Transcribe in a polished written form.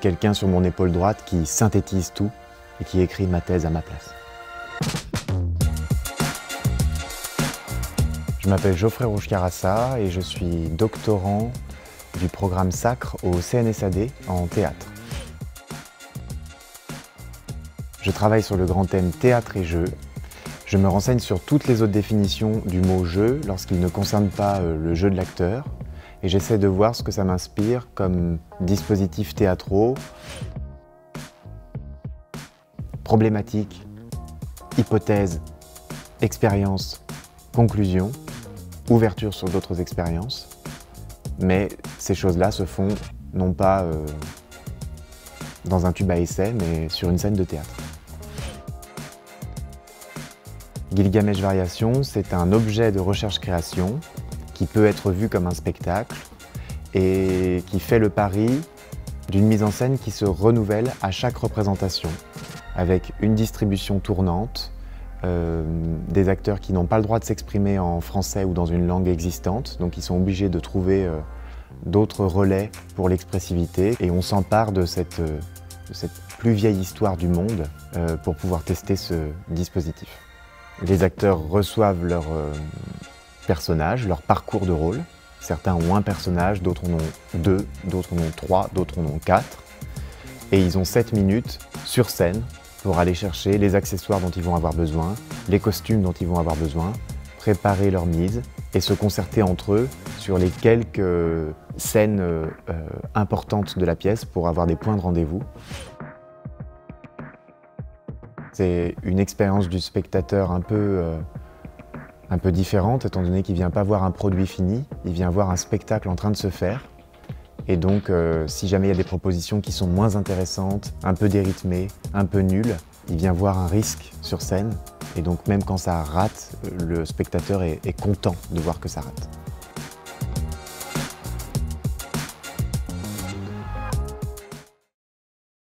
Quelqu'un sur mon épaule droite qui synthétise tout et qui écrit ma thèse à ma place. Je m'appelle Geoffrey Rouge-Carassa et je suis doctorant du programme Sacre au CNSAD en théâtre. Je travaille sur le grand thème théâtre et jeu. Je me renseigne sur toutes les autres définitions du mot jeu lorsqu'il ne concerne pas le jeu de l'acteur. Et j'essaie de voir ce que ça m'inspire comme dispositifs théâtraux, problématiques, hypothèses, expériences, conclusions, ouverture sur d'autres expériences. Mais ces choses-là se font non pas dans un tube à essai, mais sur une scène de théâtre. Gilgamesh Variations, c'est un objet de recherche-création qui peut être vu comme un spectacle et qui fait le pari d'une mise en scène qui se renouvelle à chaque représentation, avec une distribution tournante, des acteurs qui n'ont pas le droit de s'exprimer en français ou dans une langue existante, donc ils sont obligés de trouver d'autres relais pour l'expressivité, et on s'empare de cette plus vieille histoire du monde pour pouvoir tester ce dispositif. Les acteurs reçoivent leur personnages, leur parcours de rôle. Certains ont un personnage, d'autres en ont 2, d'autres en ont 3, d'autres en ont 4. Et ils ont 7 minutes sur scène pour aller chercher les accessoires dont ils vont avoir besoin, les costumes dont ils vont avoir besoin, préparer leur mise et se concerter entre eux sur les quelques scènes importantes de la pièce pour avoir des points de rendez-vous. C'est une expérience du spectateur un peu différente, étant donné qu'il ne vient pas voir un produit fini, il vient voir un spectacle en train de se faire. Et donc, si jamais il y a des propositions qui sont moins intéressantes, un peu dérythmées, un peu nulles, il vient voir un risque sur scène. Et donc, même quand ça rate, le spectateur est content de voir que ça rate.